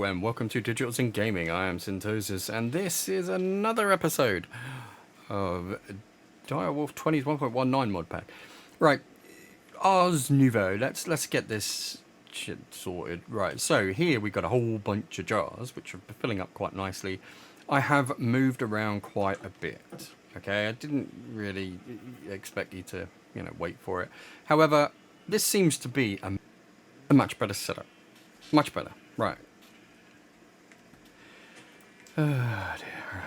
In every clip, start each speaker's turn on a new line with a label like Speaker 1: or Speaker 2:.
Speaker 1: and welcome to Digitals in Gaming. I am Syntosis, and this is another episode of Direwolf20's 1.19 mod pack. Right, Ars Nouveau. Let's get this shit sorted. Right, so here we got a whole bunch of jars, which are filling up quite nicely. I have moved around quite a bit. Okay, I didn't really expect you to, wait for it. However, this seems to be a much better setup. Much better. Right. Oh dear.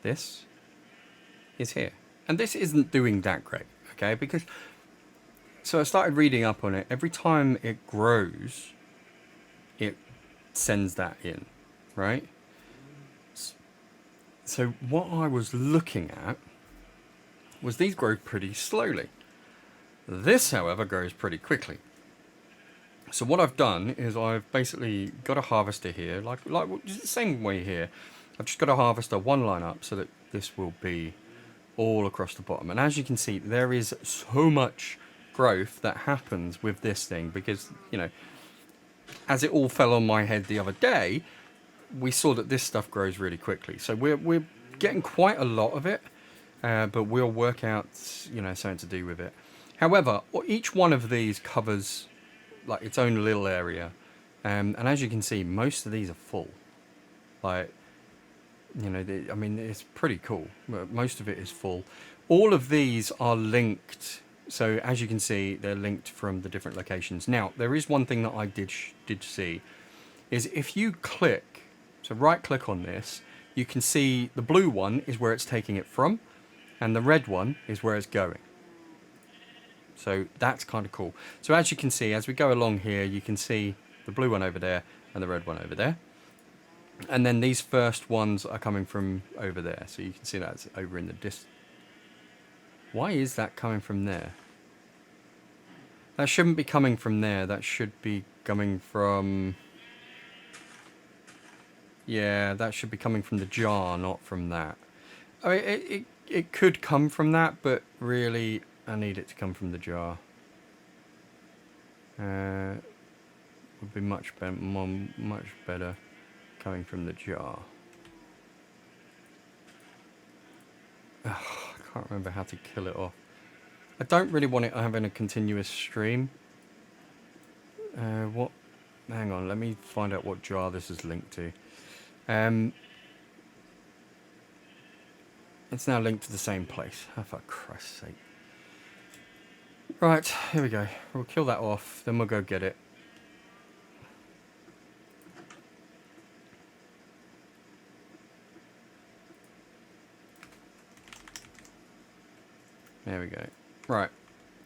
Speaker 1: This is here. And this isn't doing that great, okay? Because, so I started reading up on it. Every time it grows, it sends that in, right? So what I was looking at was these grow pretty slowly. This, however, grows pretty quickly. So what I've done is I've basically got a harvester here, like the same way here. I've just got a harvester one line up so that this will be all across the bottom. And as you can see, there is so much growth that happens with this thing because, as it all fell on my head the other day, we saw that this stuff grows really quickly. So we're getting quite a lot of it, but we'll work out, something to do with it. However, each one of these covers like its own little area, and as you can see, most of these are full. Like, I mean, it's pretty cool. Most of it is full. All of these are linked, so as you can see, they're linked from the different locations. Now, there is one thing that I did see, is if you click, so right click on this, you can see the blue one is where it's taking it from, and the red one is where it's going. So that's kind of cool. So as you can see, as we go along here, you can see the blue one over there and the red one over there. And then these first ones are coming from over there. So you can see that's over in the distance. Why is that coming from there? That shouldn't be coming from there. That should be coming from... Yeah, that should be coming from the jar, not from that. I mean, it could come from that, but really... I need it to come from the jar. Would be much better coming from the jar. I can't remember how to kill it off. I don't really want it having a continuous stream. What? Hang on, let me find out what jar this is linked to. It's now linked to the same place. Oh, for Christ's sake. Right, here we go. We'll kill that off, then we'll go get it. There we go. Right,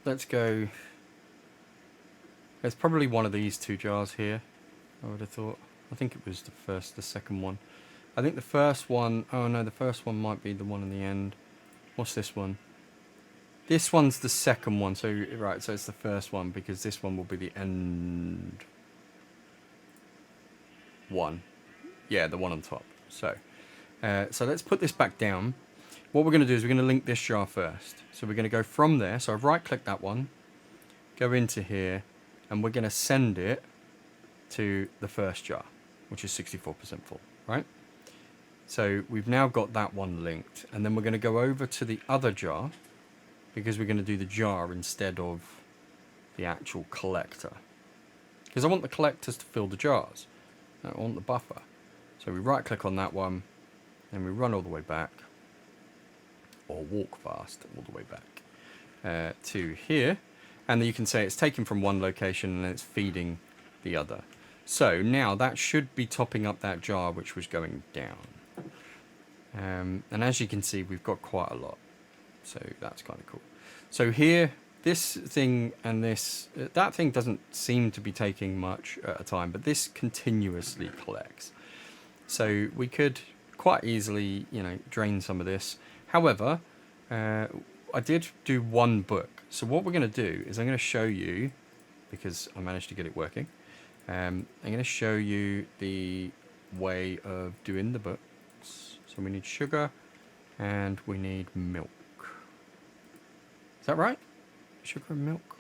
Speaker 1: let's go. There's probably one of these two jars here, I would have thought. I think it was the second one. I think the first one, oh no, the first one might be the one in the end. What's this one? This one's the second one, so right, so it's the first one because this one will be the end one. Yeah, the one on top. So let's put this back down. What we're going to do is we're going to link this jar first. So we're going to go from there. So I've right-clicked that one, go into here, and we're going to send it to the first jar, which is 64% full, right? So we've now got that one linked, and then we're going to go over to the other jar, because we're going to do the jar instead of the actual collector. Because I want the collectors to fill the jars. I want the buffer. So we right click on that one, and we run all the way back, or walk fast all the way back to here. And then you can say it's taken from one location and it's feeding the other. So now that should be topping up that jar which was going down. And as you can see, we've got quite a lot. So that's kind of cool. So here, this thing and this, that thing doesn't seem to be taking much at a time, but this continuously collects. So we could quite easily, drain some of this. However, I did do one book. So what we're going to do is I'm going to show you, because I managed to get it working, I'm going to show you the way of doing the books. So we need sugar and we need milk. Is that right? Sugar and milk.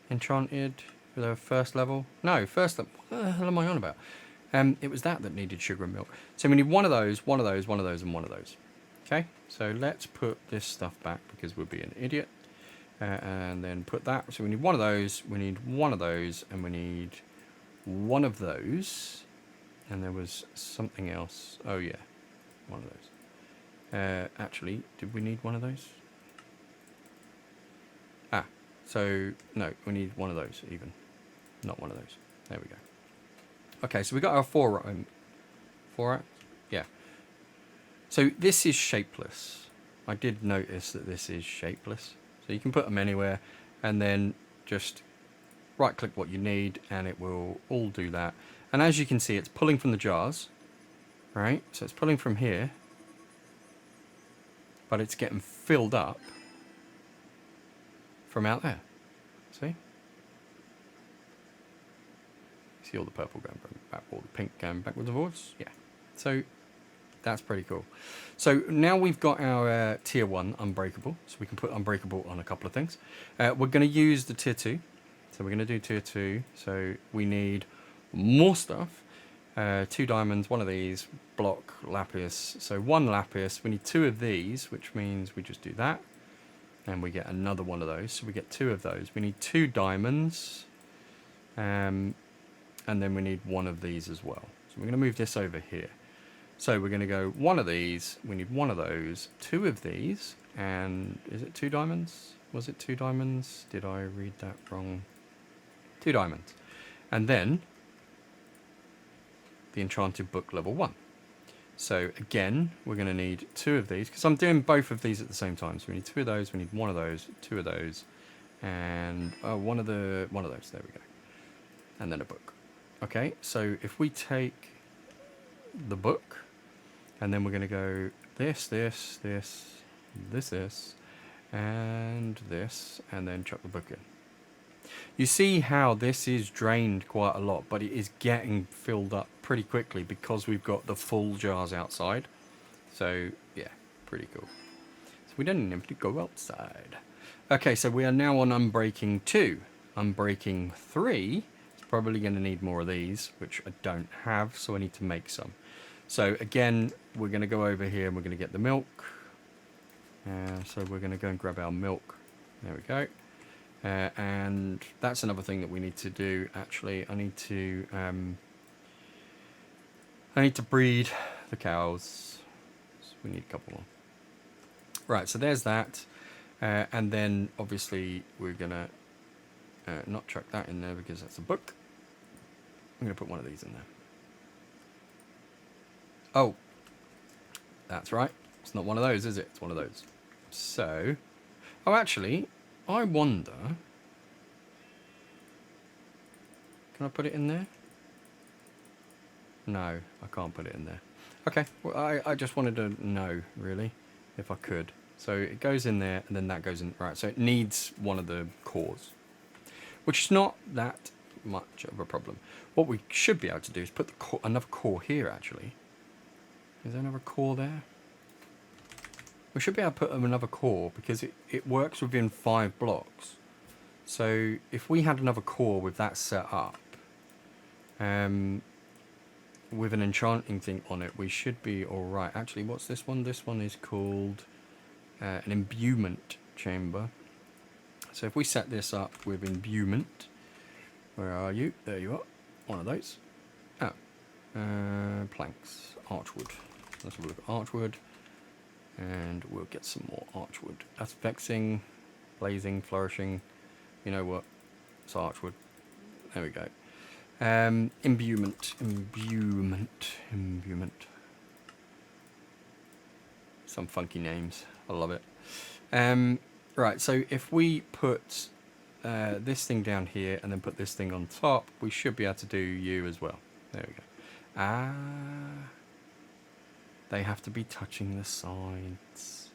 Speaker 1: Enchanted. The first level? No, first level. What the hell am I on about? It was that needed sugar and milk. So we need one of those, one of those, one of those, and one of those. Okay, so let's put this stuff back because we'll be an idiot. And then put that. So we need one of those, we need one of those, and we need one of those. And there was something else. Oh yeah, one of those. Actually, did we need one of those? Ah, so no, we need one of those even. Not one of those. There we go. Okay, so we got our four yeah. So this is shapeless. I did notice that this is shapeless. So you can put them anywhere and then just right click what you need and it will all do that. And as you can see, it's pulling from the jars, right? So it's pulling from here, but it's getting filled up from out there. See? See all the purple going back, all the pink going backwards and forwards? Yeah. So that's pretty cool. So now we've got our tier 1 unbreakable, so we can put unbreakable on a couple of things. We're going to use the tier 2, so we're going to do tier 2. So we need more stuff. 2 diamonds, one of these, block, lapis. So 1 lapis, we need 2 of these, which means we just do that. And we get another one of those, so we get 2 of those. We need 2 diamonds. And then we need 1 of these as well. So we're going to move this over here. So we're going to go 1 of these, we need 1 of those, 2 of these, and is it 2 diamonds? Was it 2 diamonds? Did I read that wrong? 2 diamonds. And then the enchanted book level 1. So again, we're going to need 2 of these, because I'm doing both of these at the same time. So we need 2 of those, we need 1 of those, 2 of those, and one of those, there we go. And then a book. Okay, so if we take the book, and then we're going to go this, and this, and then chuck the book in. You see how this is drained quite a lot, but it is getting filled up pretty quickly because we've got the full jars outside. So yeah, pretty cool. So we don't even have to go outside. Okay, so we are now on unbreaking 2. Unbreaking 3 is probably going to need more of these, which I don't have, so I need to make some. So again, we're going to go over here and we're going to get the milk. So we're going to go and grab our milk. There we go. And that's another thing that we need to do. Actually, I need to breed the cows. So we need a couple more. Right, so there's that. And then obviously we're going to not chuck that in there because that's a book. I'm going to put one of these in there. Oh, that's right. It's not one of those, is it? It's one of those. So, oh, actually, I wonder. Can I put it in there? No, I can't put it in there. Okay, well, I just wanted to know, really, if I could. So it goes in there, and then that goes in. Right, so it needs one of the cores, which is not that much of a problem. What we should be able to do is put the core, another core here, actually. Is there another core there? We should be able to put another core because it works within 5 blocks. So if we had another core with that set up, with an enchanting thing on it, we should be alright. Actually, what's this one? This one is called an imbuement chamber. So if we set this up with imbuement, where are you? There you are. One of those. Oh, planks, archwood. Let's have a look at archwood, and we'll get some more archwood. That's vexing, blazing, flourishing. You know what? It's archwood. There we go. Imbuement. Some funky names. I love it. Right, so if we put this thing down here and then put this thing on top, we should be able to do you as well. There we go. Ah, they have to be touching the sides.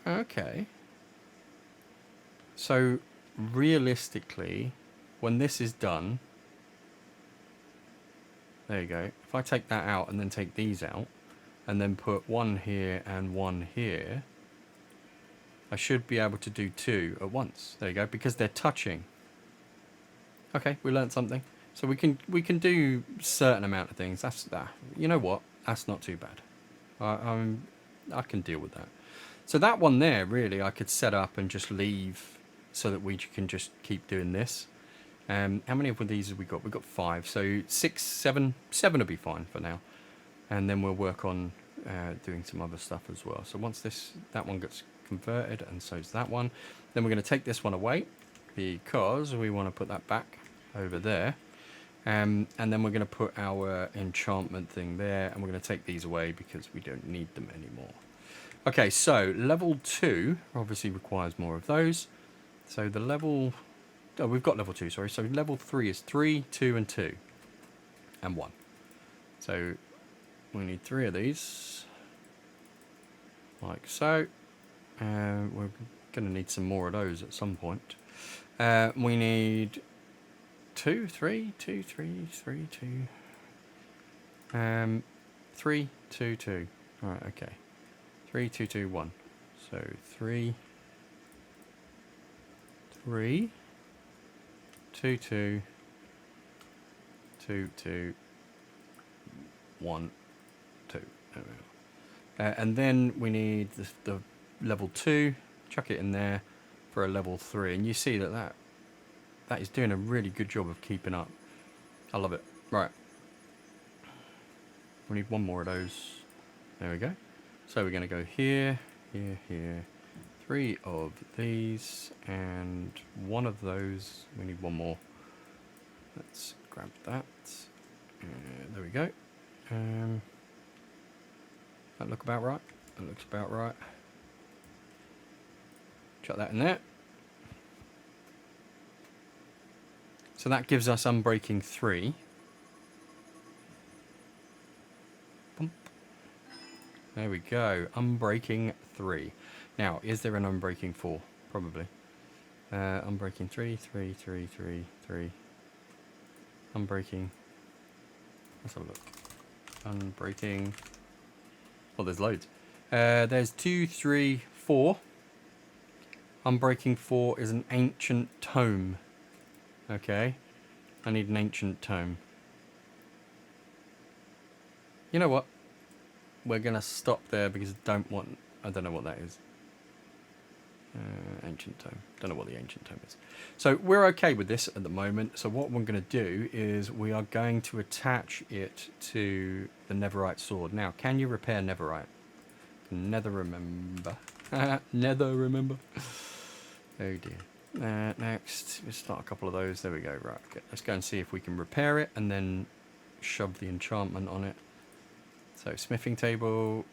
Speaker 1: Okay. So realistically, when this is done, there you go. If I take that out and then take these out, and then put one here and one here, I should be able to do 2 at once. There you go, because they're touching. Okay, we learned something. So we can do certain amount of things. That's that. You know what? That's not too bad. I can deal with that. So that one there, really, I could set up and just leave so that we can just keep doing this. How many of these have we got? We've got 5. So 6, 7 will be fine for now. And then we'll work on doing some other stuff as well. So once that one gets converted, and so is that one, then we're going to take this one away because we want to put that back over there. And then we're going to put our enchantment thing there, and we're going to take these away because we don't need them anymore. Okay, so level 2 obviously requires more of those. So the level... Oh, we've got level 2, sorry. So level 3 is 3, 2, and 2. And 1. So we need 3 of these. Like so. We're going to need some more of those at some point. We need 2, 3, 2, 3, 3, 2. 3, 2, 2. Alright, okay. 3, 2, 2, 1. So 3, 3, 2, 2, 2, 2, 1, 2. There we go. And then we need the level 2. Chuck it in there for a level 3. And you see that is doing a really good job of keeping up. I love it. Right. We need 1 more of those. There we go. So we're going to go here, here, here. 3 of these and 1 of those. We need 1 more. Let's grab that. There we go. That look about right. That looks about right. Chuck that in there. So that gives us Unbreaking 3. Bump. There we go. Unbreaking 3. Now, is there an Unbreaking 4? Probably. Unbreaking 3, 3, 3, 3, 3. Unbreaking. Let's have a look. Unbreaking. Well, there's loads. There's 2, 3, 4. Unbreaking 4 is an ancient tome. Okay. I need an ancient tome. You know what? We're going to stop there because I don't know what that is. Ancient tome. Don't know what the ancient tome is. So we're okay with this at the moment. So what we're going to do is we are going to attach it to the netherite sword. Now, can you repair netherite? Nether remember. Nether remember. Oh dear. Next, let's start a couple of those. There we go. Right. Okay. Let's go and see if we can repair it and then shove the enchantment on it. So smithing table.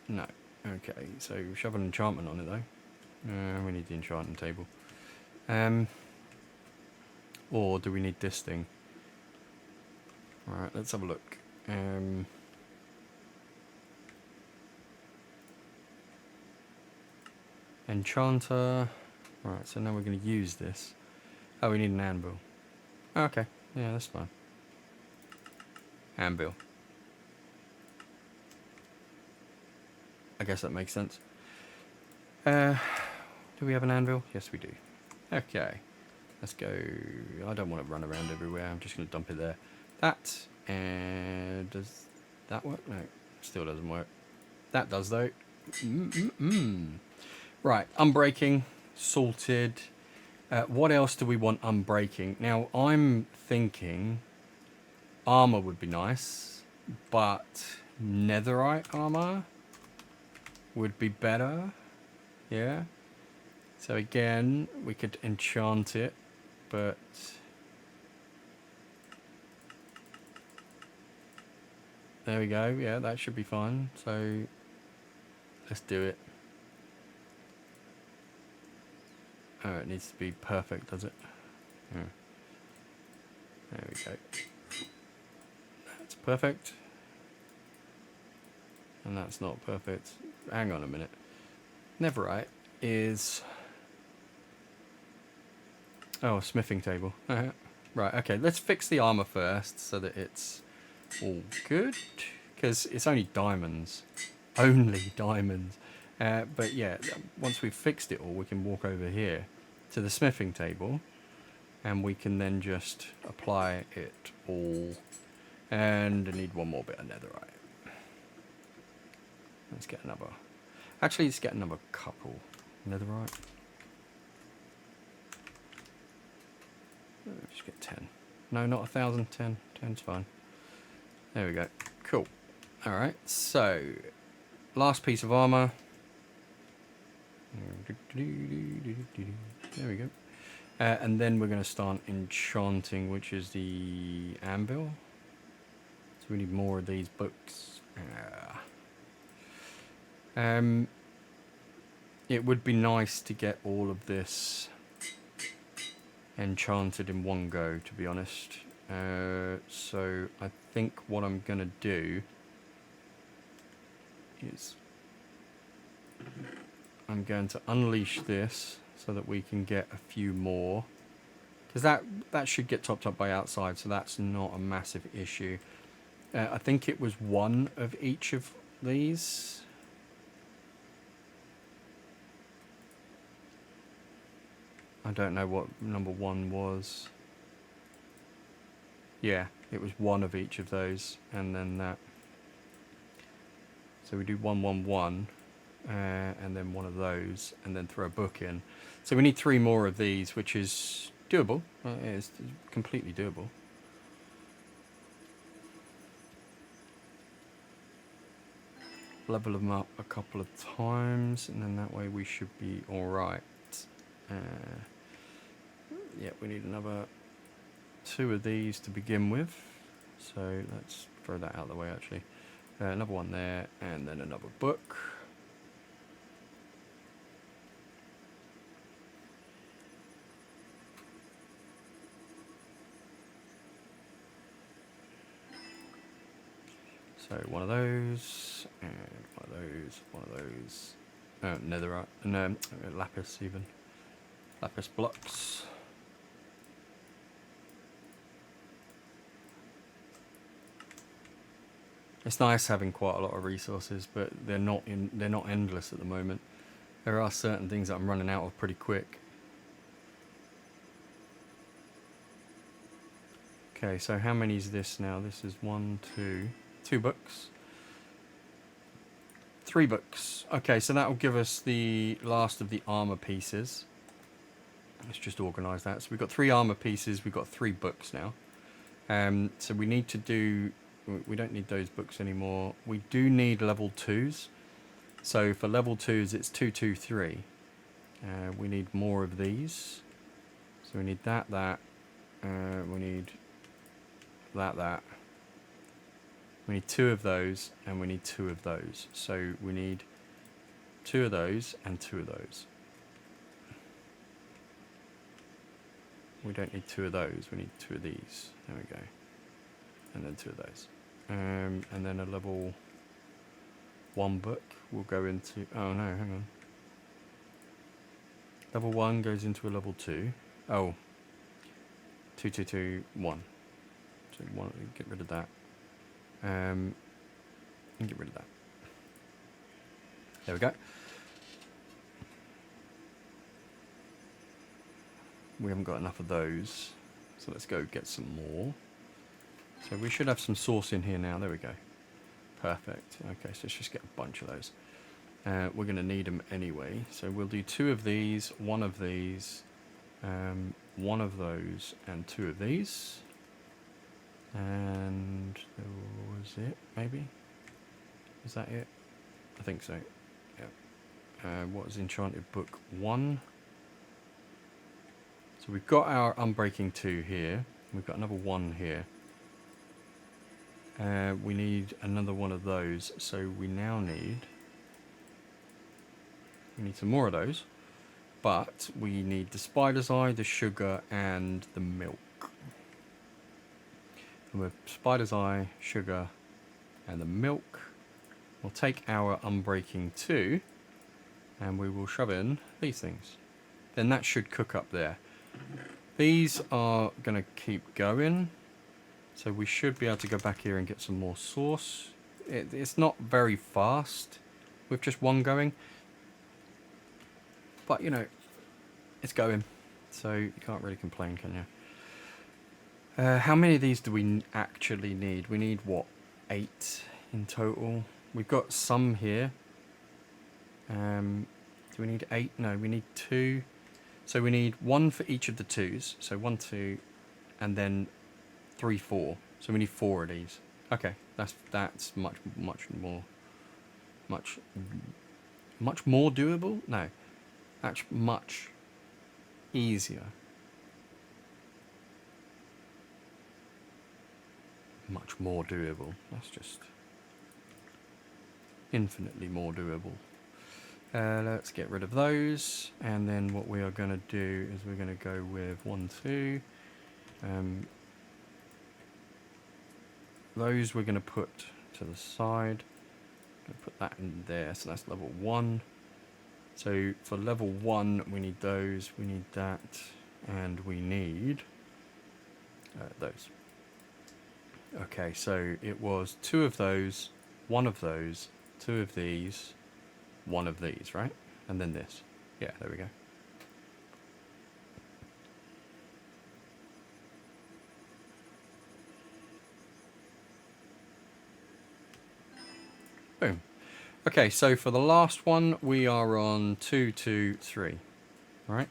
Speaker 1: No. Okay. So shove an enchantment on it though. We need the enchanting table. Or do we need this thing? Alright, let's have a look. Enchanter. Alright, so now we're going to use this. Oh, we need an anvil. Okay, yeah, that's fine. Anvil. I guess that makes sense. Do we have an anvil? Yes, we do. Okay. Let's go. I don't want to run around everywhere. I'm just going to dump it there. That. And does that work? No. Still doesn't work. That does, though. Right. Unbreaking. Salted. What else do we want unbreaking? Now, I'm thinking armor would be nice. But netherite armor would be better. Yeah. So again, we could enchant it, but there we go. Yeah, that should be fine. So let's do it. Oh, it needs to be perfect, does it? Yeah. There we go. That's perfect. And that's not perfect. Hang on a minute. Netherite is... Oh, smithing table. Right, okay. Let's fix the armor first so that it's all good. Because it's only diamonds. Only diamonds. But yeah, once we've fixed it all, we can walk over here to the smithing table, and we can then just apply it all. And I need one more bit of netherite. Let's get another. Actually, let's get another couple netherite. Just get 10. No, not 1,000. 10. 10's fine. There we go. Cool. All right. So, last piece of armor. There we go. And then we're going to start enchanting, which is the anvil. So we need more of these books. It would be nice to get all of this enchanted in one go, to be honest. So I think what I'm going to do is I'm going to unleash this so that we can get a few more, because that should get topped up by outside, so that's not a massive issue. I think it was one of each of these. I don't know what number one was. Yeah, it was one of each of those, and then that. So we do 1, 1, 1, and then one of those, and then throw a book in. So we need 3 more of these, which is doable. It's completely doable. Level them up a couple of times, and then that way we should be all right. Yeah, we need another 2 of these to begin with. So let's throw that out of the way, actually. Another one there, and then another book. So one of those, and one of those, one of those. Netherite, no, lapis even. Lapis blocks. It's nice having quite a lot of resources, but they're not endless at the moment. There are certain things that I'm running out of pretty quick. Okay, so how many is this now? This is 2 books. 3 books. Okay, so that will give us the last of the armor pieces. Let's just organize that. So we've got 3 armor pieces, we've got 3 books now. So we need to do, we don't need those books anymore. We do need level 2s. So for level 2s, it's 2, 2, 3. We need more of these. So we need that. We need that. We need 2 of those, and we need 2 of those. So we need 2 of those and 2 of those. We don't need 2 of those, we need 2 of these. There we go. And then 2 of those. And then a level 1 book will go into... Oh no, hang on. Level 1 goes into a level 2. Oh. 2, 2, 2, 1. So get rid of that. And get rid of that. There we go. We haven't got enough of those, so let's go get some more. So we should have some sauce in here now. There we go. Perfect. Okay, so let's just get a bunch of those. We're going to need them anyway, so we'll do 2 of these, 1 of these, 1 of those, and 2 of these. And that was it, maybe? Is that it? I think so. Yeah. What is enchanted book 1? So we've got our unbreaking 2 here. We've got another 1 here. We need another one of those. So we now need some more of those. But we need the spider's eye, the sugar, and the milk. And with spider's eye, sugar, and the milk, we'll take our unbreaking 2, and we will shove in these things. Then that should cook up there. These are going to keep going, so we should be able to go back here and get some more sauce. It's not very fast with just 1 going, but you know, it's going, so you can't really complain, can you? How many of these do we actually need? We need, what, 8 in total? We've got some here. Do we need 8? No, we need 2. So we need 1 for each of the 2s. So 1, 2, and then 3, 4. So we need 4 of these. Okay, that's much more doable. No, that's much easier. Much more doable. That's just infinitely more doable. Let's get rid of those, and then what we are going to do is we're going to go with 1, 2. Those we're going to put to the side. Put that in there, so that's level 1. So for level 1 we need those, we need that, and we need those. Okay, so it was 2 of those, 1 of those, 2 of these, 1 of these, right? And then this. Yeah, there we go. Boom. Okay, so for the last one, we are on 2, 2, 3. All right?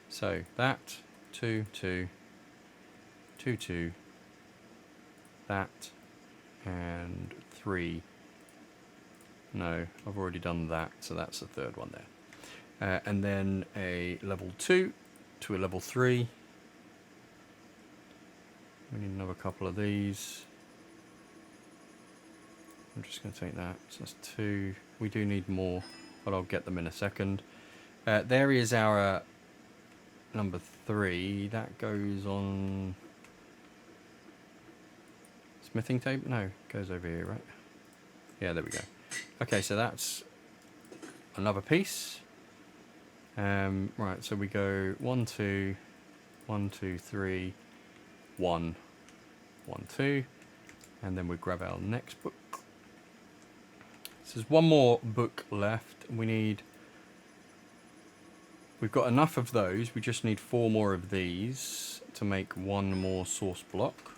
Speaker 1: So that, 2, 2, 2, 2, that, and 3. No, I've already done that, so that's the third one there. And then a level 2 to a level 3. We need another couple of these. I'm just going to take that. So that's 2. We do need more, but I'll get them in a second. There is our number 3. That goes on smithing table. No, it goes over here, right? Yeah, there we go. Okay, so that's another piece. Right, so we go 1, 2, 1, 2, 3, 1, 1, 2, and then we grab our next book. So there's one more book left. We've got enough of those. We just need 4 more of these to make 1 more source block.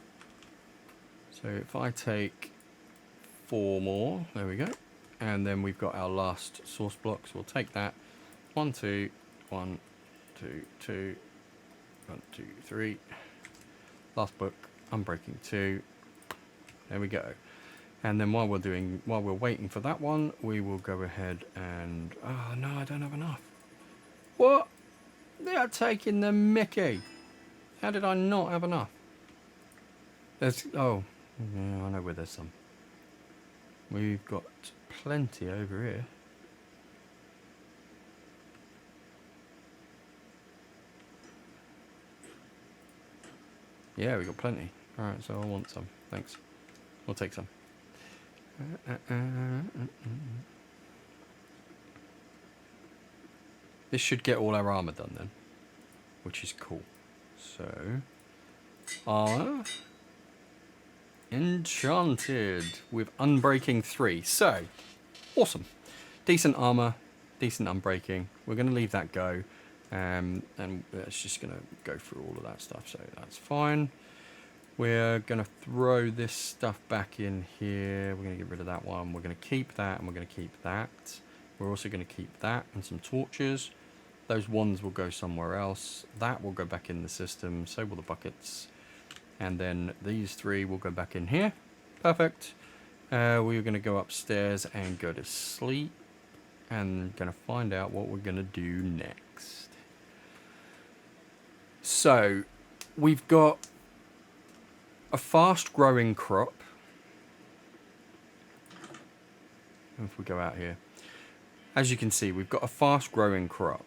Speaker 1: So if I take 4 more, there we go. And then we've got our last source block. So we'll take that. 1, 2, 1, 2, 2, 1, 2, 3. Last book, unbreaking 2. There we go. And then while we're waiting for that one, we will go ahead and... Oh, no, I don't have enough. What? They are taking the mickey. How did I not have enough? There's... Oh, yeah, I know where there's some. We've got plenty over here. Yeah, we got plenty. Alright, so I want some. Thanks. We'll take some. This should get all our armor done then, which is cool. So, armor enchanted with unbreaking 3. So, awesome. Decent armor, decent unbreaking. We're going to leave that go, and it's just going to go through all of that stuff. So that's fine. We're going to throw this stuff back in here. We're going to get rid of that one. We're going to keep that, and we're going to keep that. We're also going to keep that and some torches. Those ones will go somewhere else. That will go back in the system. So will the buckets. And then these 3 will go back in here. Perfect. We're going to go upstairs and go to sleep. And going to find out what we're going to do next. So, we've got a fast growing crop. If we go out here, as you can see, we've got a fast growing crop,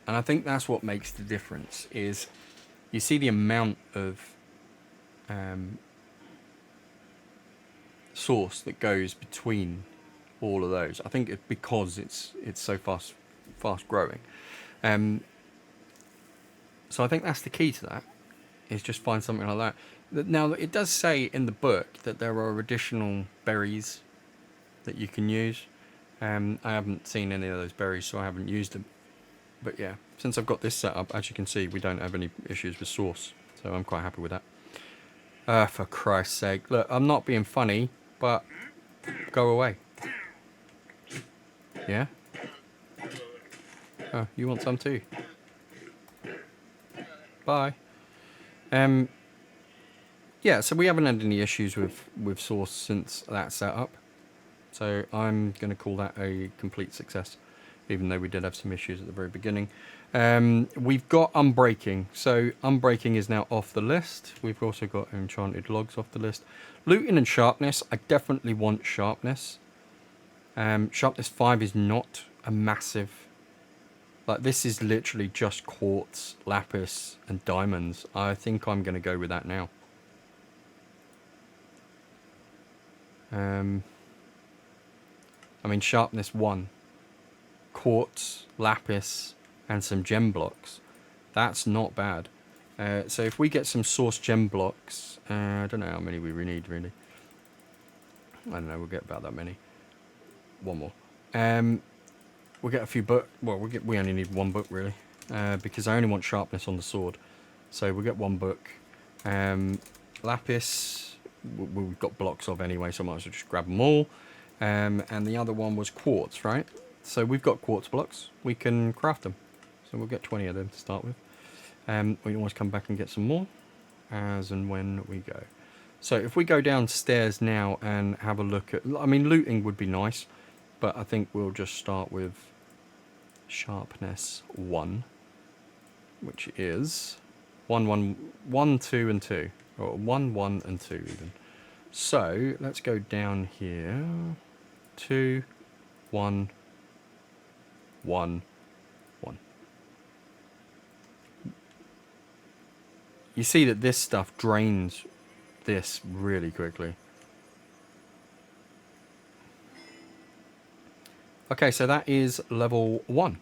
Speaker 1: and I think that's what makes the difference. Is you see the amount of source that goes between all of those. I think it's because it's so fast growing. So I think that's the key to that. Is just find something like that. Now, it does say in the book that there are additional berries that you can use. I haven't seen any of those berries, so I haven't used them. But yeah, since I've got this set up, as you can see, we don't have any issues with source. So I'm quite happy with that. For Christ's sake. Look, I'm not being funny, but go away. Yeah? Oh, you want some too? Bye. Yeah, so we haven't had any issues with source since that setup. So I'm going to call that a complete success, even though we did have some issues at the very beginning. We've got unbreaking. So unbreaking is now off the list. We've also got enchanted logs off the list. Looting and sharpness. I definitely want sharpness. Sharpness 5 is not a massive... Like, this is literally just quartz, lapis, and diamonds. I think I'm going to go with that now. I mean, sharpness 1. Quartz, lapis, and some gem blocks. That's not bad. So if we get some source gem blocks... I don't know how many we need, really. I don't know, we'll get about that many. One more. We'll get a few book. Well, we only need one book, really. Because I only want sharpness on the sword. So we'll get one book. Lapis... we've got blocks of anyway, so I might as well just grab them all. And the other one was quartz, right? So we've got quartz blocks. We can craft them. So we'll get 20 of them to start with. We can always come back and get some more as and when we go. So if we go downstairs now and have a look at... I mean, looting would be nice, but I think we'll just start with sharpness 1, which is 1, 2, and 2. Or 1, 1, and 2 even. So let's go down here. 2, 1, 1, 1. You see that this stuff drains this really quickly. Okay, so that is level 1.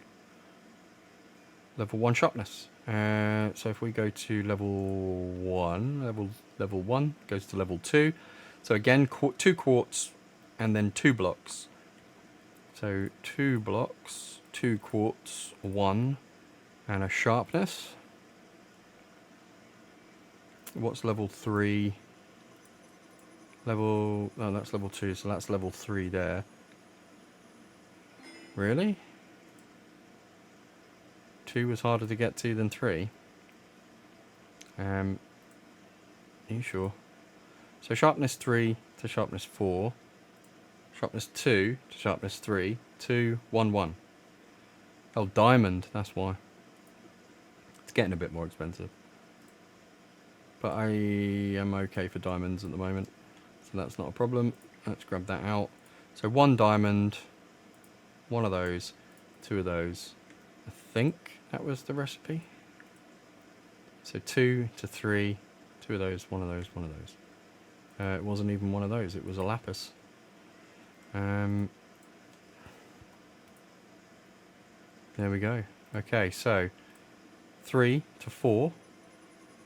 Speaker 1: Level 1 sharpness. So if we go to level 1, level 1 goes to level 2. So again, 2 quartz and then 2 blocks. So 2 blocks, 2 quartz, 1, and a sharpness. What's level 3? Oh, that's level 2, so that's level 3 there. Really? 2 was harder to get to than 3. Are you sure? So sharpness 3 to sharpness 4. Sharpness 2 to sharpness 3. 2, 1, 1. Oh, diamond, that's why. It's getting a bit more expensive. But I am okay for diamonds at the moment. So that's not a problem. Let's grab that out. So 1 diamond. 1 of those. 2 of those. I think that was the recipe. So 2 to 3, 2 of those, 1 of those, 1 of those. It wasn't even 1 of those, it was a lapis. There we go. Okay, so 3 to 4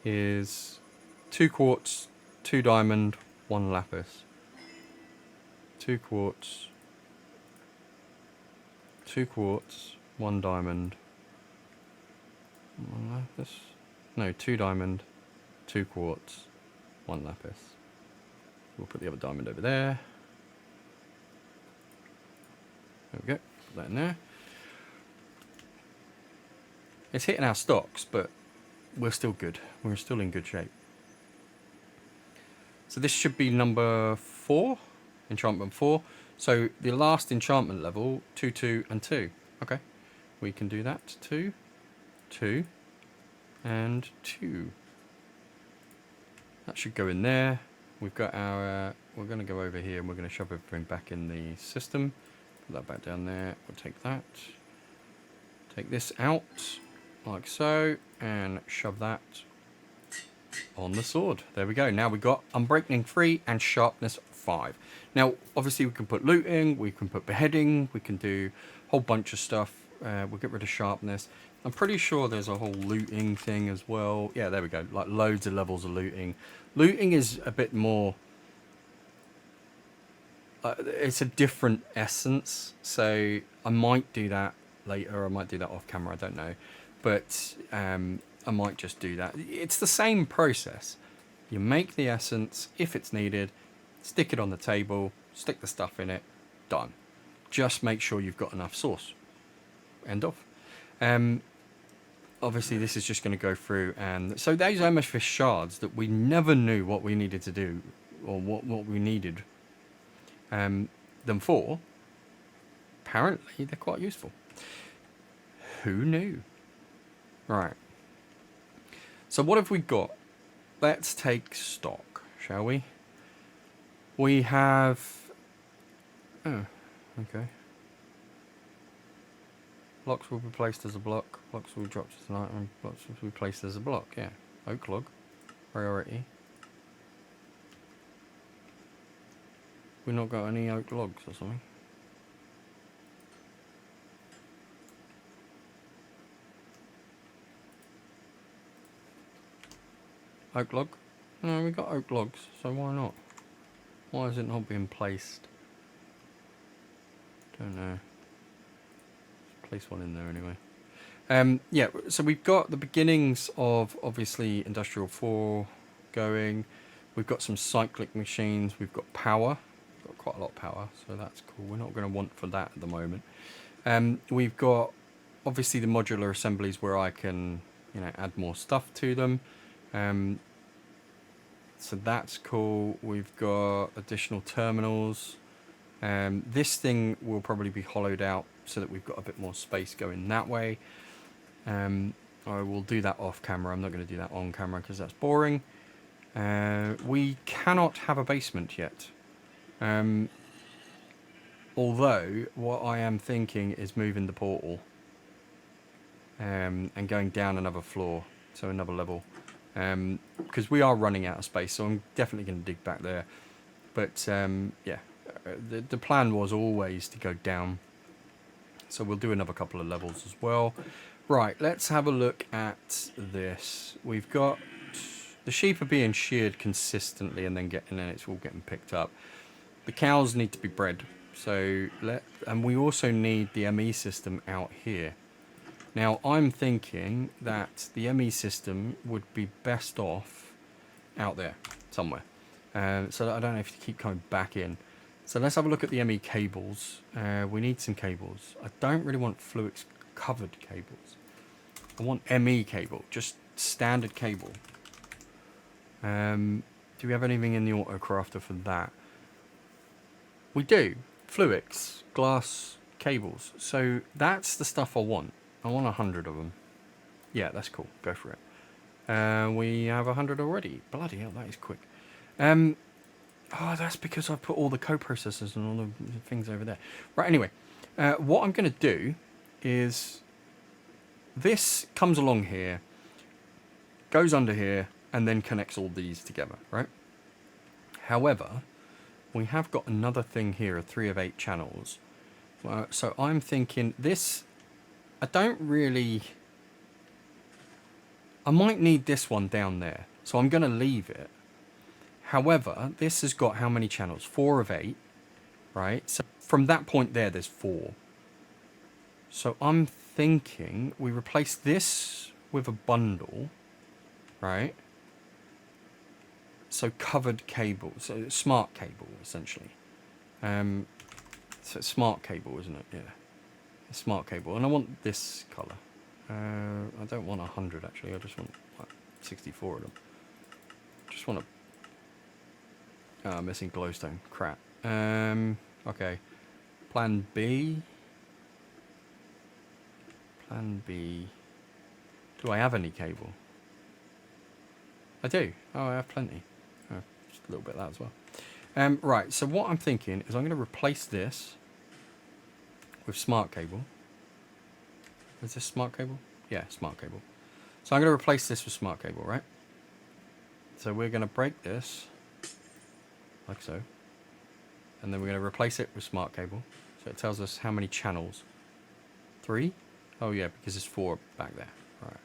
Speaker 1: is 2 quartz, 2 diamond, 1 lapis. 2 quartz, 2 quartz, 1 diamond, 1 lapis. No, 2 diamond, 2 quartz, 1 lapis. We'll put the other diamond over there. There we go. Put that in there. It's hitting our stocks, but we're still good. We're still in good shape. So this should be number 4, enchantment 4. So the last enchantment level, 2, 2, and 2. Okay, we can do that. 2, 2, and 2. That should go in there. We've got our... we're going to go over here and we're going to shove everything back in the system. Put that back down there. We'll take that. Take this out, like so, and shove that on the sword. There we go. Now we've got unbreaking 3 and sharpness 5. Now, obviously we can put looting, we can put beheading, we can do a whole bunch of stuff. We'll get rid of sharpness. I'm pretty sure there's a whole looting thing as well. Yeah, there we go. Like loads of levels of looting. Looting is a bit more... it's a different essence, so I might do that later. I might do that off camera, I don't know. But I might just do that. It's the same process. You make the essence, if it's needed, stick it on the table, stick the stuff in it, done. Just make sure you've got enough sauce. End of. Obviously, this is just going to go through, and so those amethyst shards that we never knew what we needed to do, or what we needed them for, apparently they're quite useful. Who knew? Right. So what have we got? Let's take stock, shall we? We have... Oh, okay. Blocks will be placed as a block. Blocks will be dropped as an item. Blocks will be placed as a block. Yeah. Oak log. Priority. We've not got any oak logs or something. Oak log? No, we got oak logs, so why not? Why is it not being placed? Don't know. Place one in there anyway. Yeah, so we've got the beginnings of obviously Industrial 4 going. We've got some cyclic machines. We've got power. We've got quite a lot of power, so that's cool. We're not going to want for that at the moment. We've got obviously the modular assemblies where I can, you know, add more stuff to them. So that's cool. We've got additional terminals. This thing will probably be hollowed out so that we've got a bit more space going that way. I will do that off camera. I'm not going to do that on camera because that's boring. We cannot have a basement yet. Although, what I am thinking is moving the portal and going down another floor, so another level. Because we are running out of space, so I'm definitely going to dig back there. But, yeah, the plan was always to go down. So we'll do another couple of levels as well. Right, let's have a look at this. We've got the sheep are being sheared consistently and then it's all getting picked up. The cows need to be bred. So and we also need the ME system out here. Now I'm thinking that the ME system would be best off out there somewhere. So I don't have to keep coming back in. So let's have a look at the ME cables. We need some cables. I don't really want Fluix covered cables. I want ME cable, just standard cable. Do we have anything in the auto crafter for that? We do. Fluix glass cables. So that's the stuff I want. I want 100 of them. Yeah, that's cool. Go for it. We have 100 already. Bloody hell, that is quick. Oh, that's because I've put all the coprocessors and all the things over there. Right, anyway. What I'm going to do is... This comes along here, goes under here, and then connects all these together, right? However, we have got another thing here, a 3 of 8 channels. So I'm thinking this... I don't really... I might need this one down there, so I'm going to leave it. However, this has got how many channels? 4 of 8, right? So from that point there, there's 4. So I'm thinking we replace this with a bundle, right? So covered cable, so smart cable, essentially. So it's smart cable, isn't it? Yeah. A smart cable. And I want this colour. I don't want 100, actually. I just want like 64 of them. Just want to... missing glowstone. Crap. Okay. Plan B. Plan B. Do I have any cable? I do. Oh, I have plenty. Oh, just a little bit of that as well. Right, so what I'm thinking is I'm going to replace this with smart cable. Is this smart cable? Yeah, smart cable. So I'm going to replace this with smart cable, right? So we're going to break this, like so. And then we're going to replace it with smart cable. So it tells us how many channels. 3? Oh yeah, because there's 4 back there. Right.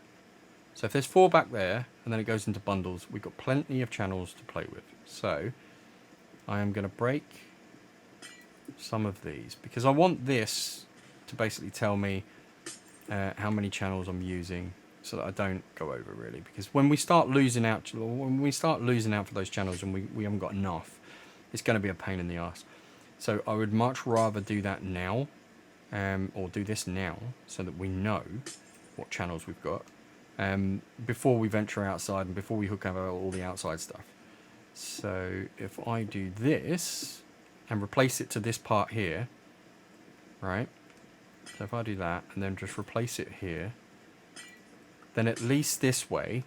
Speaker 1: So if there's 4 back there, and then it goes into bundles, we've got plenty of channels to play with. So I am going to break some of these, because I want this to basically tell me how many channels I'm using, so that I don't go over really. Because when we start losing out, for those channels and we haven't got enough, it's going to be a pain in the ass. So I would much rather do that now, or do this now, so that we know what channels we've got, before we venture outside and before we hook up all the outside stuff. So if I do this and replace it to this part here, right? So if I do that and then just replace it here, then at least this way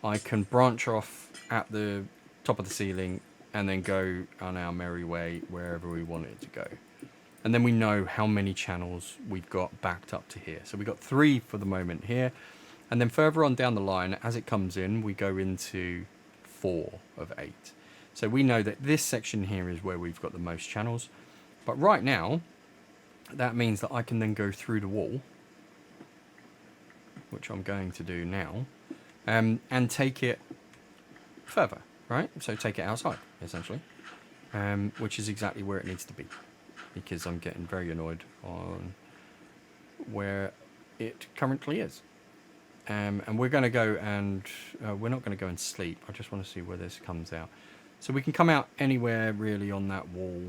Speaker 1: I can branch off at the top of the ceiling and then go on our merry way wherever we want it to go. And then we know how many channels we've got backed up to here. So we've got 3 for the moment here. And then further on down the line, as it comes in, we go into 4 of 8. So we know that this section here is where we've got the most channels. But right now, that means that I can then go through the wall, which I'm going to do now, and take it further, right? So take it outside, essentially, which is exactly where it needs to be, because I'm getting very annoyed on where it currently is. And we're going to go and... we're not going to go and sleep. I just want to see where this comes out. So we can come out anywhere, really, on that wall.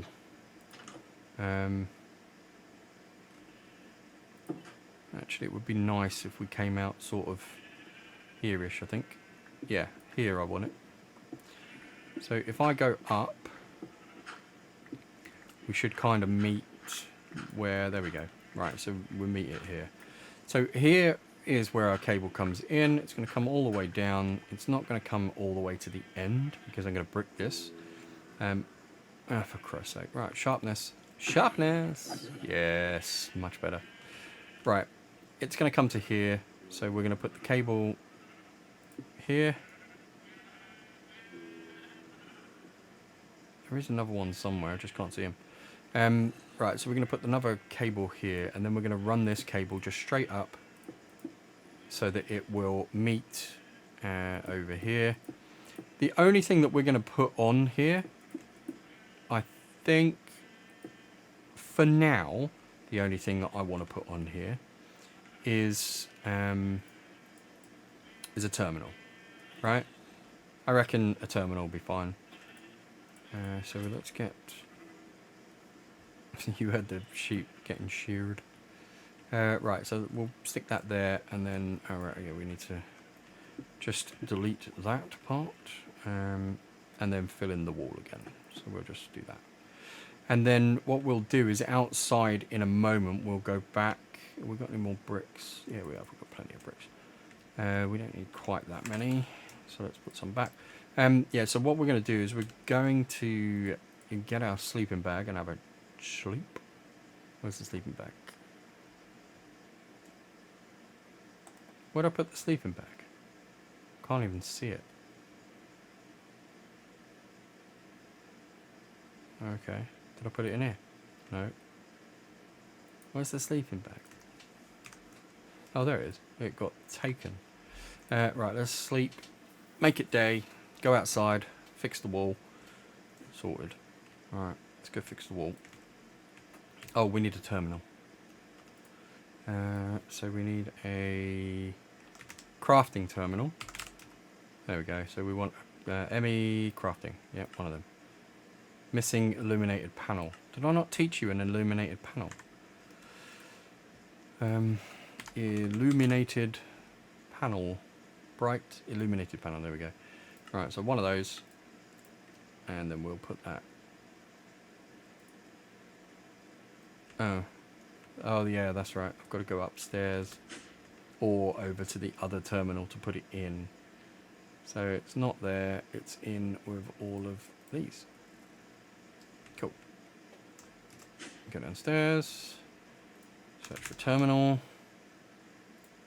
Speaker 1: Actually, it would be nice if we came out sort of here-ish, I think. Yeah, here I want it. So if I go up, we should kind of meet where... There we go. Right, so we'll meet it here. So here is where our cable comes in. It's going to come all the way down. It's not going to come all the way to the end because I'm going to brick this. For Christ's sake. Right, sharpness. Sharpness! Yes, much better. Right, it's going to come to here. So we're going to put the cable here. There is another one somewhere, I just can't see him. Right, so we're going to put another cable here, and then we're going to run this cable just straight up so that it will meet over here. The only thing that we're going to put on here, I think, for now, the only thing that I want to put on here is a terminal, right? I reckon a terminal will be fine. So let's get... You heard the sheep getting sheared. Right, so we'll stick that there, and then... Alright, yeah, we need to just delete that part, and then fill in the wall again. So we'll just do that. And then what we'll do is outside in a moment, we'll go back. Have we got any more bricks? Yeah, we have. We've got plenty of bricks. We don't need quite that many, so let's put some back. Yeah, so what we're going to do is we're going to get our sleeping bag and have a sleep. Where's the sleeping bag? Where'd I put the sleeping bag? Can't even see it. Okay. Did I put it in here? No. Where's the sleeping bag? Oh, there it is. It got taken. Right, let's sleep. Make it day. Go outside. Fix the wall. Sorted. Alright, let's go fix the wall. Oh, we need a terminal. So we need a crafting terminal. There we go. So we want ME crafting. Yep, one of them. Missing illuminated panel. Did I not teach you an illuminated panel? Illuminated panel. Bright illuminated panel. There we go. Alright, so one of those. And then we'll put that. Oh yeah, that's right. I've got to go upstairs or over to the other terminal to put it in. So it's not there. It's in with all of these. Cool. Go downstairs. Search for terminal.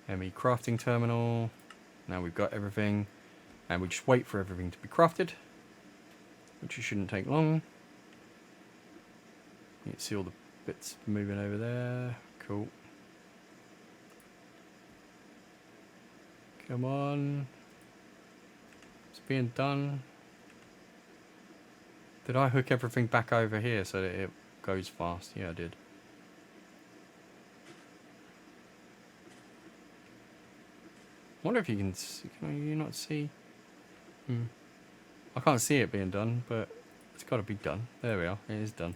Speaker 1: ME crafting terminal. Now we've got everything. And we just wait for everything to be crafted, which shouldn't take long. You can see all the bits moving over there. Cool. Come on. It's being done. Did I hook everything back over here so that it goes fast? Yeah, I did. wonder if you can you not see? I can't see it being done, but it's got to be done. There we are. It is done.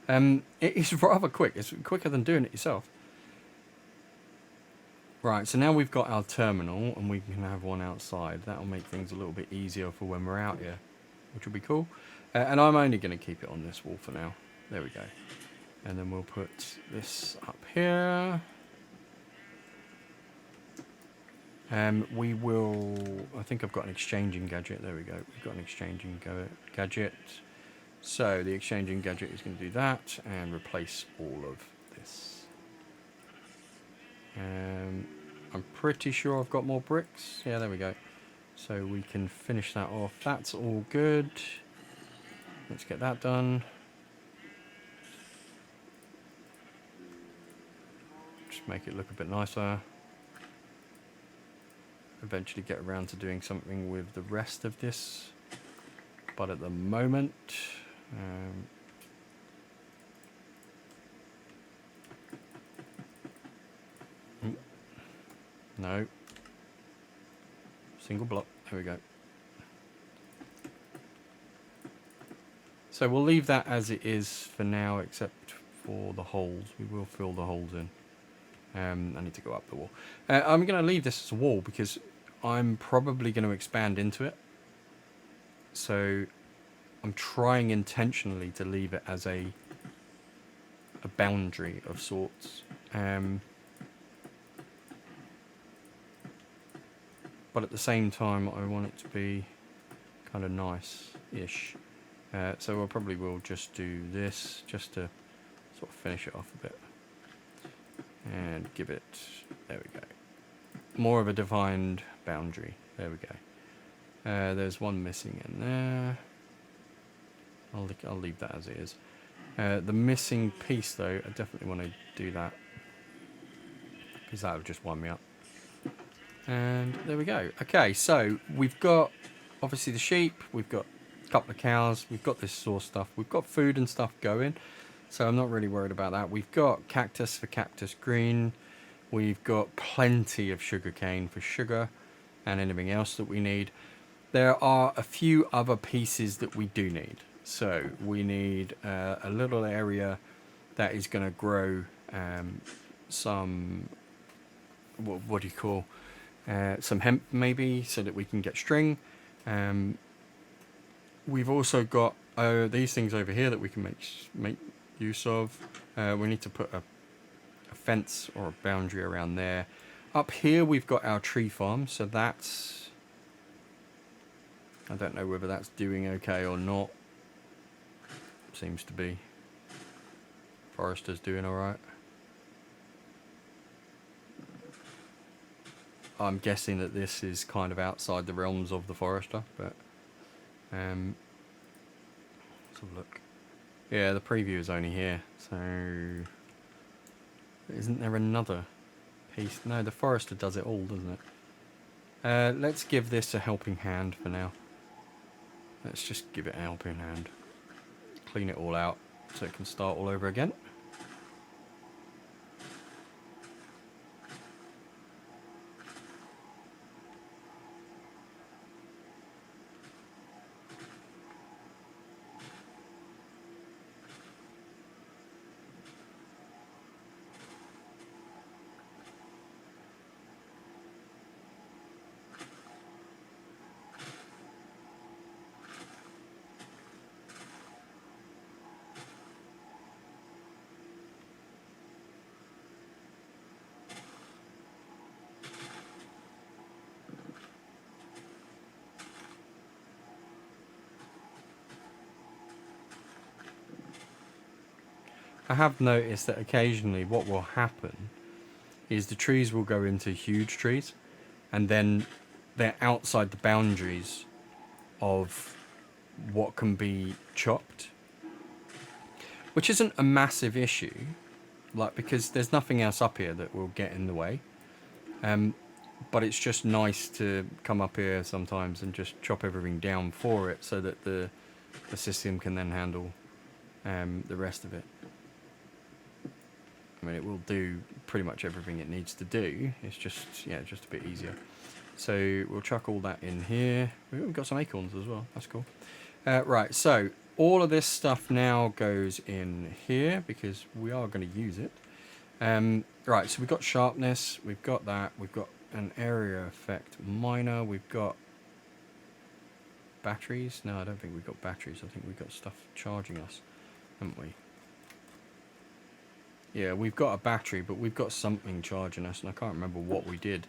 Speaker 1: It is rather quick. It's quicker than doing it yourself. Right, so now we've got our terminal and we can have one outside. That'll make things a little bit easier for when we're out here, which will be cool. And I'm only going to keep it on this wall for now. There we go. And then we'll put this up here. We will, I think I've got an exchanging gadget. There we go. We've got an exchanging gadget. So the exchanging gadget is going to do that and replace all of this. I'm pretty sure I've got more bricks. Yeah, there we go. So we can finish that off. That's all good. Let's get that done. Just make it look a bit nicer. Eventually get around to doing something with the rest of this. But at the moment... no. Single block. There we go. So we'll leave that as it is for now, except for the holes. We will fill the holes in. I need to go up the wall. I'm going to leave this as a wall because I'm probably going to expand into it. So I'm trying intentionally to leave it as a boundary of sorts. But at the same time, I want it to be kind of nice-ish. So I probably will just do this, just to sort of finish it off a bit. And give it, there we go. More of a defined boundary. There we go. There's one missing in there. I'll leave that as it is. The missing piece, though, I definitely want to do that. Because that would just wind me up. And there we go. Okay, so we've got obviously the sheep, we've got a couple of cows, we've got this source stuff, we've got food and stuff going, so I'm not really worried about that. We've got cactus for cactus green, we've got plenty of sugarcane for sugar and anything else that we need. There are a few other pieces that we do need. So we need a little area that is going to grow some, what do you call, some hemp maybe, so that we can get string. We've also got these things over here that we can make use of. We need to put a fence or a boundary around there. Up here we've got our tree farm, so that's, I don't know whether that's doing okay or not. Seems to be. Forester's doing alright. I'm guessing that this is kind of outside the realms of the forester, but let's have a look. Yeah, the preview is only here, so isn't there another piece? No, the forester does it all, doesn't it? Let's give this a helping hand for now. Let's just give it a helping hand. Clean it all out so it can start all over again. I have noticed that occasionally what will happen is the trees will go into huge trees and then they're outside the boundaries of what can be chopped, which isn't a massive issue, like, because there's nothing else up here that will get in the way. But it's just nice to come up here sometimes and just chop everything down for it so that the system can then handle the rest of it. I mean, it will do pretty much everything it needs to do. It's just, yeah, just a bit easier. So we'll chuck all that in here. We've got some acorns as well. That's cool. Right, so all of this stuff now goes in here because we are going to use it. Right, so we've got sharpness. We've got that. We've got an area effect minor. We've got batteries. No, I don't think we've got batteries. I think we've got stuff charging us, haven't we? Yeah, we've got a battery, but we've got something charging us, and I can't remember what we did.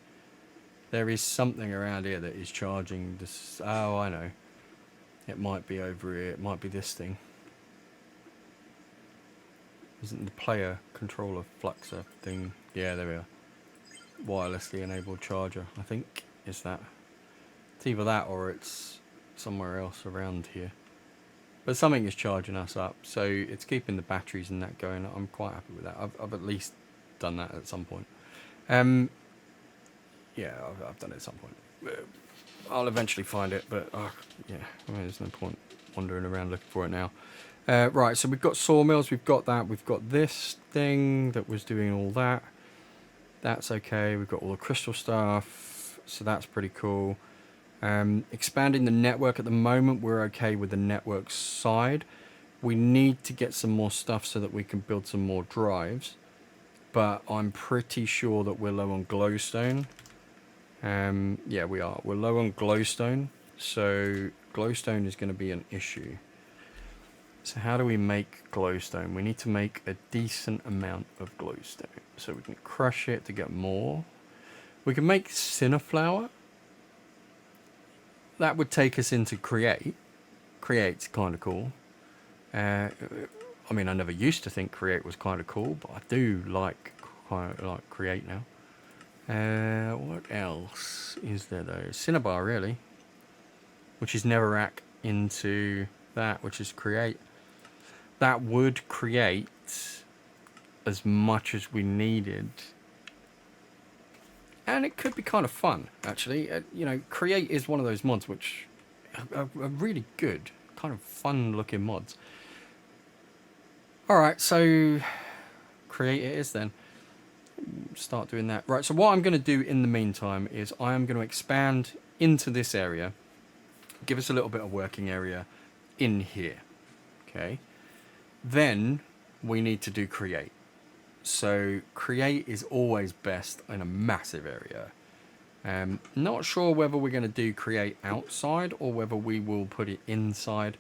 Speaker 1: There is something around here that is charging this. Oh, I know. It might be over here. It might be this thing. Isn't the player controller fluxer thing? Yeah, there we are. Wirelessly enabled charger, I think, is that. It's either that or it's somewhere else around here. But something is charging us up, so it's keeping the batteries and that going. I'm quite happy with that. I've at least done that at some point. Yeah, I've done it at some point. I'll eventually find it, but yeah, I mean, there's no point wandering around looking for it now. Right, so we've got sawmills, we've got that, we've got this thing that was doing all that. That's okay. We've got all the crystal stuff, so that's pretty cool. Expanding the network at the moment, we're okay with the network side. We need to get some more stuff so that we can build some more drives, but I'm pretty sure that we're low on glowstone. Yeah, we are. We're low on glowstone, so glowstone is going to be an issue. So how do we make glowstone? We need to make a decent amount of glowstone, so we can crush it to get more. We can make cinderflower. That would take us into create. Create's kind of cool. I mean, I never used to think create was kind of cool, but I do like create now. What else is there though? Cinnabar, really, which is netherrack into that, which is create. That would create as much as we needed, and it could be kind of fun, actually. You know, create is one of those mods which are really good, kind of fun-looking mods. All right, so create it is then. Start doing that. Right, so what I'm going to do in the meantime is I am going to expand into this area, give us a little bit of working area in here. Okay, then we need to do create. So create is always best in a massive area. Not sure whether we're going to do create outside or whether we will put it inside,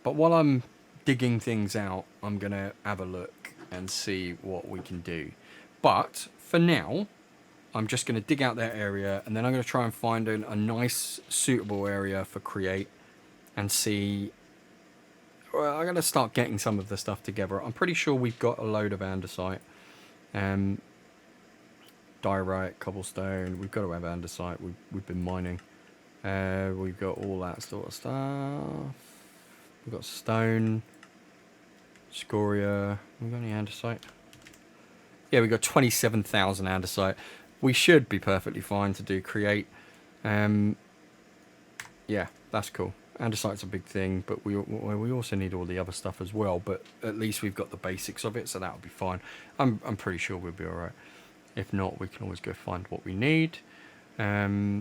Speaker 1: but while I'm digging things out, I'm going to have a look and see what we can do. But for now, I'm just going to dig out that area, and then I'm going to try and find a nice, suitable area for create and see. Well, I'm going to start getting some of the stuff together. I'm pretty sure we've got a load of andesite. Diorite, cobblestone. We've got to have andesite. We've been mining. We've got all that sort of stuff. We've got stone, scoria. We've got any andesite? Yeah, we've got 27,000 andesite. We should be perfectly fine to do create. Yeah, that's cool. Andesite's a big thing, but we also need all the other stuff as well. But at least we've got the basics of it, so that'll be fine. I'm pretty sure we'll be all right. If not, we can always go find what we need. Yeah,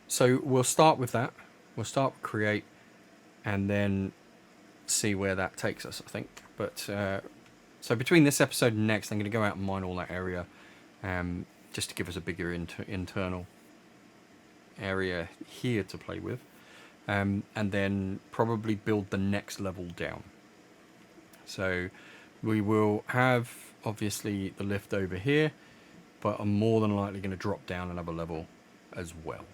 Speaker 1: so we'll start with that. We'll start with create, and then see where that takes us, I think. But so between this episode and next, I'm going to go out and mine all that area, just to give us a bigger internal area here to play with. And then probably build the next level down. So we will have obviously the lift over here, but I'm more than likely going to drop down another level as well.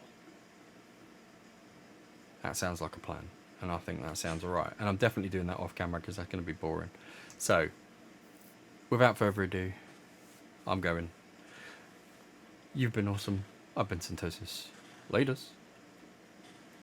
Speaker 1: That sounds like a plan, and I think that sounds alright. And I'm definitely doing that off camera because that's going to be boring. So without further ado, I'm going. You've been awesome. I've been Syntosis. Laters.